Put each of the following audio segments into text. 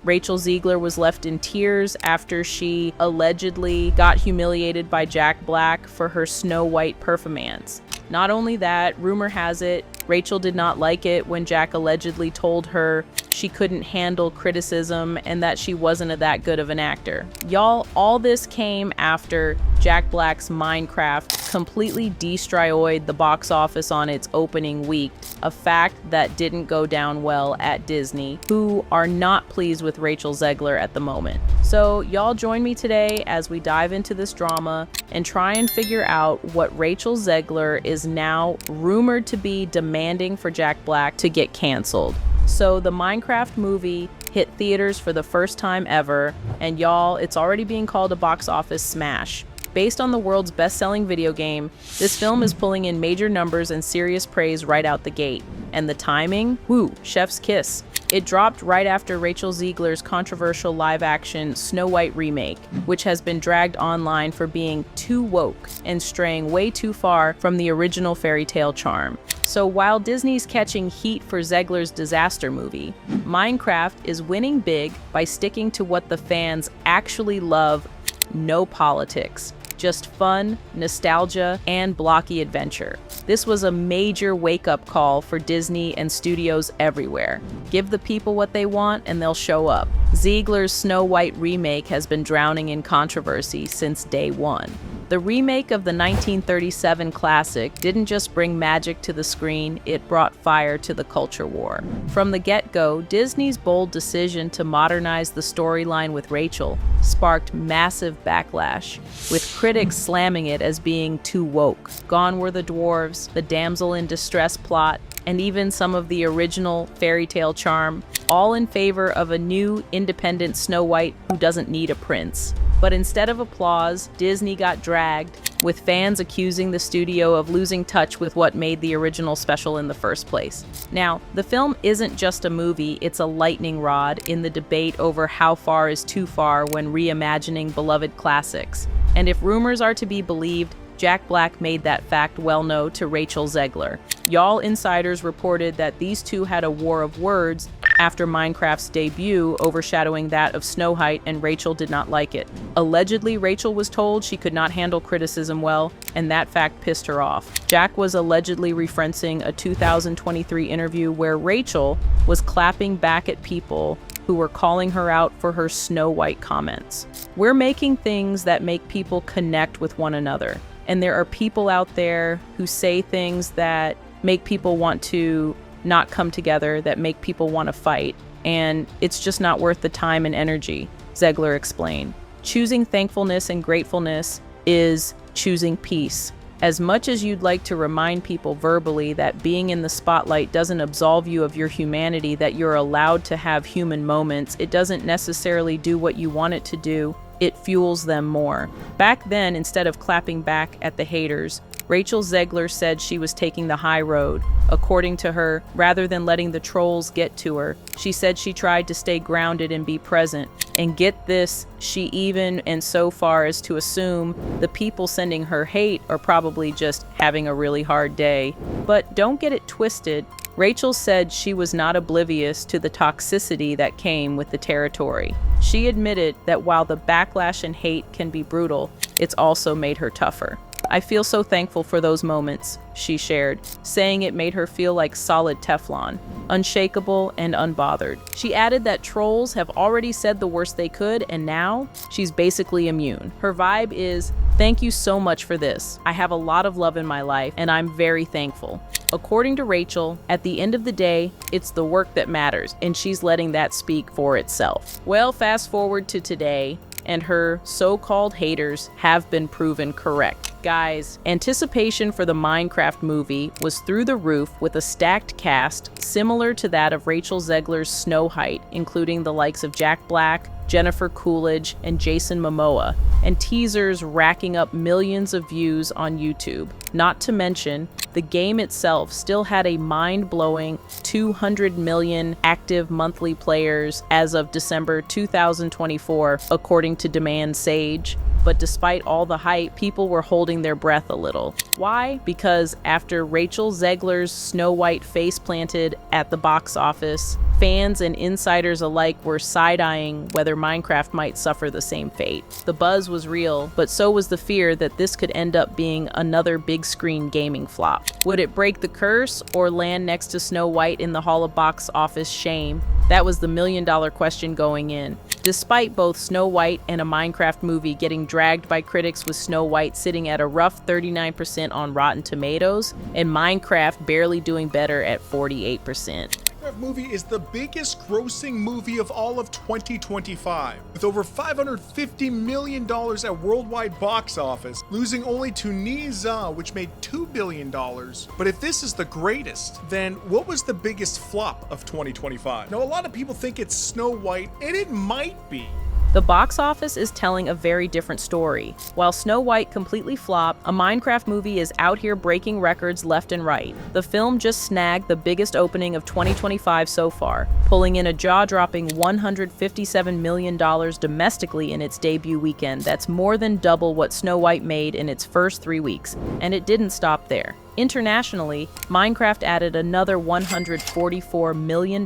Rachel Zegler was left in tears after she allegedly got humiliated by Jack Black for her Snow White perfomance. Not only that, rumor has it, Rachel did not like it when Jack allegedly told her she couldn't handle criticism and that she wasn't that good of an actor. Y'all, all this came after Jack Black's Minecraft completely destryoyed the box office on its opening week, a fact that didn't go down well at Disney, who are not pleased with Rachel Zegler at the moment. So y'all join me today as we dive into this drama and try and figure out what Rachel Zegler is now rumored to be demanding for Jack Black to get canceled. So the Minecraft movie hit theaters for the first time ever, and y'all, it's already being called a box office smash. Based on the world's best-selling video game, this film is pulling in major numbers and serious praise right out the gate. And the timing? Woo, chef's kiss. It dropped right after Rachel Zegler's controversial live-action Snow White remake, which has been dragged online for being too woke and straying way too far from the original fairy tale charm. So while Disney's catching heat for Zegler's disaster movie, Minecraft is winning big by sticking to what the fans actually love: no politics. Just fun, nostalgia, and blocky adventure. This was a major wake-up call for Disney and studios everywhere. Give the people what they want and they'll show up. Zegler's Snow White remake has been drowning in controversy since day one. The remake of the 1937 classic didn't just bring magic to the screen, it brought fire to the culture war. From the get-go, Disney's bold decision to modernize the storyline with Rachel sparked massive backlash, with critics slamming it as being too woke. Gone were the dwarves, the damsel in distress plot, and even some of the original fairy tale charm, all in favor of a new, independent Snow White who doesn't need a prince. But instead of applause, Disney got dragged, with fans accusing the studio of losing touch with what made the original special in the first place. Now, the film isn't just a movie, it's a lightning rod in the debate over how far is too far when reimagining beloved classics. And if rumors are to be believed, Jack Black made that fact well known to Rachel Zegler. Y'all insiders reported that these two had a war of words after Minecraft's debut, overshadowing that of Snow White, and Rachel did not like it. Allegedly, Rachel was told she could not handle criticism well, and that fact pissed her off. Jack was allegedly referencing a 2023 interview where Rachel was clapping back at people who were calling her out for her Snow White comments. We're making things that make people connect with one another, and there are people out there who say things that make people want to not come together, that make people want to fight, and it's just not worth the time and energy, Zegler explained. Choosing thankfulness and gratefulness is choosing peace. As much as you'd like to remind people verbally that being in the spotlight doesn't absolve you of your humanity, that you're allowed to have human moments, it doesn't necessarily do what you want it to do. It fuels them more. Back then, instead of clapping back at the haters, Rachel Zegler said she was taking the high road. According to her, rather than letting the trolls get to her, she said she tried to stay grounded and be present. And get this, she even went so far as to assume the people sending her hate are probably just having a really hard day. But don't get it twisted. Rachel said she was not oblivious to the toxicity that came with the territory. She admitted that while the backlash and hate can be brutal, it's also made her tougher. I feel so thankful for those moments, she shared, saying it made her feel like solid Teflon, unshakable and unbothered. She added that trolls have already said the worst they could, and now she's basically immune. Her vibe is, "Thank you so much for this. I have a lot of love in my life, and I'm very thankful." According to Rachel, at the end of the day, it's the work that matters, and she's letting that speak for itself. Well, fast forward to today, and her so-called haters have been proven correct. Guys, anticipation for the Minecraft movie was through the roof, with a stacked cast similar to that of Rachel Zegler's Snow White, including the likes of Jack Black, Jennifer Coolidge, and Jason Momoa, and teasers racking up millions of views on YouTube. Not to mention, the game itself still had a mind-blowing 200 million active monthly players as of December 2024, according to Demand Sage. But despite all the hype, people were holding their breath a little. Why? Because after Rachel Zegler's Snow White face planted at the box office, Fans and insiders alike were side-eyeing whether Minecraft might suffer the same fate. The buzz was real, but so was the fear that this could end up being another big-screen gaming flop. Would it break the curse or land next to Snow White in the Hall of Box Office shame? That was the million-dollar question going in. Despite both Snow White and a Minecraft movie getting dragged by critics, with Snow White sitting at a rough 39% on Rotten Tomatoes and Minecraft barely doing better at 48%. Minecraft movie is the biggest grossing movie of all of 2025, with over $550 million at worldwide box office, losing only to Niza, which made $2 billion. But if this is the greatest, then what was the biggest flop of 2025? Now, a lot of people think it's Snow White, and it might be. The box office is telling a very different story. While Snow White completely flopped, a Minecraft movie is out here breaking records left and right. The film just snagged the biggest opening of 2025 so far, pulling in a jaw-dropping $157 million domestically in its debut weekend. That's more than double what Snow White made in its first 3 weeks. And it didn't stop there. Internationally, Minecraft added another $144 million,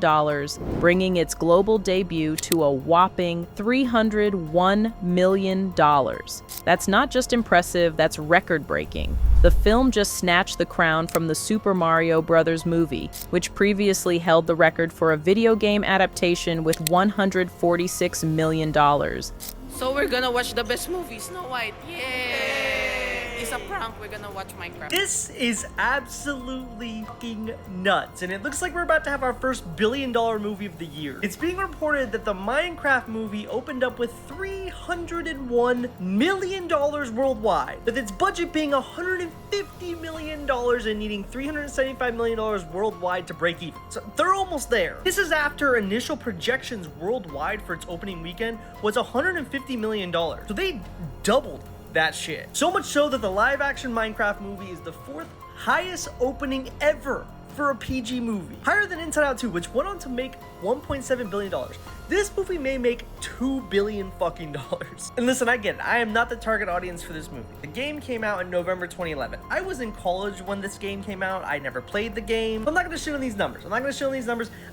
bringing its global debut to a whopping $301 million. That's not just impressive, that's record-breaking. The film just snatched the crown from the Super Mario Bros. Movie, which previously held the record for a video game adaptation with $146 million. So we're gonna watch the best movie, Snow White. Yay! It's a prank. We're gonna watch Minecraft. This is absolutely fucking nuts, and it looks like we're about to have our first billion-dollar movie of the year. It's being reported that the Minecraft movie opened up with $301 million worldwide, with its budget being $150 million and needing $375 million worldwide to break even. So they're almost there. This is after initial projections worldwide for its opening weekend was $150 million. So they doubled that shit. So much so that the live action Minecraft movie is the 4th highest opening ever for a PG movie. Higher than Inside Out 2, which went on to make $1.7 billion. This movie may make $2 billion fucking dollars. And listen, I get it. I am not the target audience for this movie. The game came out in November 2011. I was in college when this game came out. I never played the game. I'm not gonna shit on these numbers.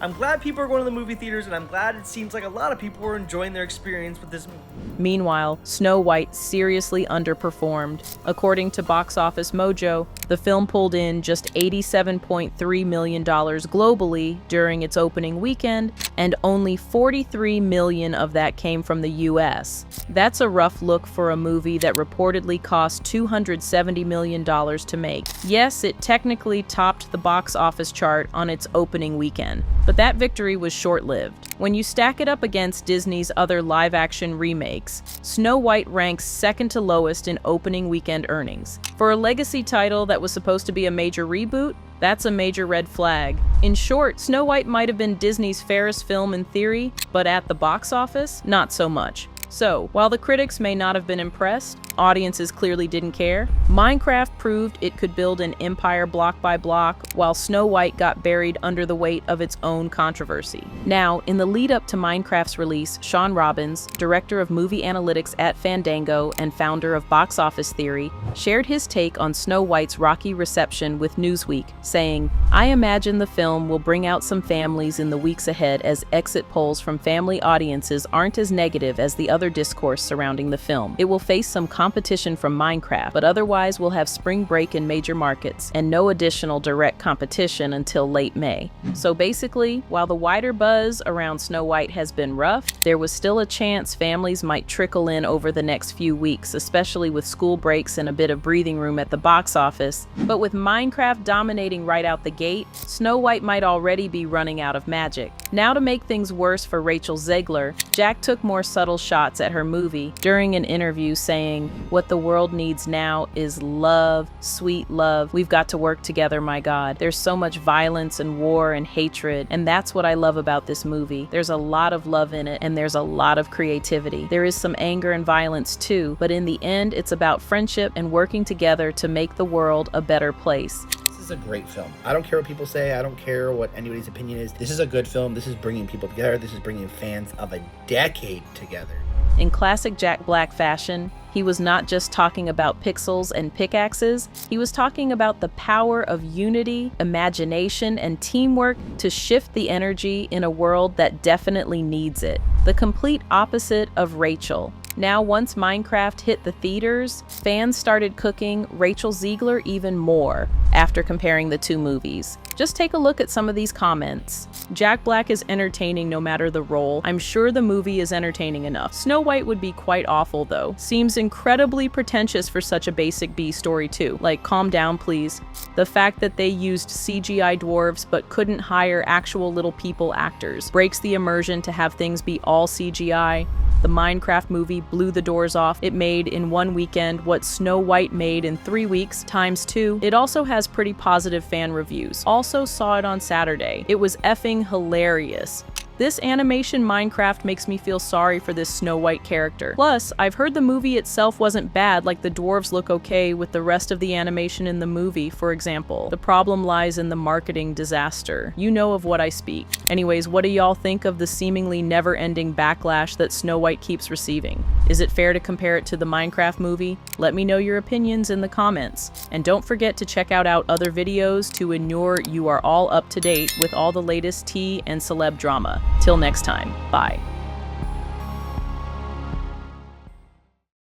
I'm glad people are going to the movie theaters, and I'm glad it seems like a lot of people are enjoying their experience with this movie. Meanwhile, Snow White seriously underperformed. According to Box Office Mojo, the film pulled in just $87.3 million globally during its opening weekend, and only $43 million of that came from the US. That's a rough look for a movie that reportedly cost $270 million to make. Yes, it technically topped the box office chart on its opening weekend, but that victory was short-lived. When you stack it up against Disney's other live-action remakes, Snow White ranks second to lowest in opening weekend earnings. For a legacy title that was supposed to be a major reboot, that's a major red flag. In short, Snow White might have been Disney's fairest film in theory, but at the box office, not so much. So, while the critics may not have been impressed, audiences clearly didn't care. Minecraft proved it could build an empire block by block, while Snow White got buried under the weight of its own controversy. Now, in the lead up to Minecraft's release, Sean Robbins, director of movie analytics at Fandango and founder of Box Office Theory, shared his take on Snow White's rocky reception with Newsweek, saying, "I imagine the film will bring out some families in the weeks ahead, as exit polls from family audiences aren't as negative as the other discourse surrounding the film. It will face some competition from Minecraft, but otherwise will have spring break in major markets and no additional direct competition until late May." So basically, while the wider buzz around Snow White has been rough, there was still a chance families might trickle in over the next few weeks, especially with school breaks and a bit of breathing room at the box office. But with Minecraft dominating right out the gate, Snow White might already be running out of magic. Now, to make things worse for Rachel Zegler, Jack took more subtle shots at her movie during an interview, saying, "What the world needs now is love, sweet love. We've got to work together, my God. There's so much violence and war and hatred, and that's what I love about this movie. There's a lot of love in it, and there's a lot of creativity. There is some anger and violence too, but in the end, it's about friendship and working together to make the world a better place." This is a great film. I don't care what people say. I don't care what anybody's opinion is. This is a good film. This is bringing people together. This is bringing fans of a decade together. In classic Jack Black fashion, he was not just talking about pixels and pickaxes, he was talking about the power of unity, imagination, and teamwork to shift the energy in a world that definitely needs it. The complete opposite of Rachel. Now, once Minecraft hit the theaters, fans started cooking Rachel Zegler even more after comparing the two movies. Just take a look at some of these comments. Jack Black is entertaining no matter the role. I'm sure the movie is entertaining enough. Snow White would be quite awful though. Seems incredibly pretentious for such a basic B story too. Like, calm down please. The fact that they used CGI dwarves but couldn't hire actual little people actors breaks the immersion to have things be all CGI. The Minecraft movie blew the doors off. It made in one weekend what Snow White made in 3 weeks times 2. It also has pretty positive fan reviews. Also saw it on Saturday. It was effing hilarious. This animation Minecraft makes me feel sorry for this Snow White character. Plus, I've heard the movie itself wasn't bad, like the dwarves look okay with the rest of the animation in the movie, for example. The problem lies in the marketing disaster. You know of what I speak. Anyways, what do y'all think of the seemingly never-ending backlash that Snow White keeps receiving? Is it fair to compare it to the Minecraft movie? Let me know your opinions in the comments. And don't forget to check out other videos to ensure you are all up to date with all the latest tea and celeb drama. Till next time, bye.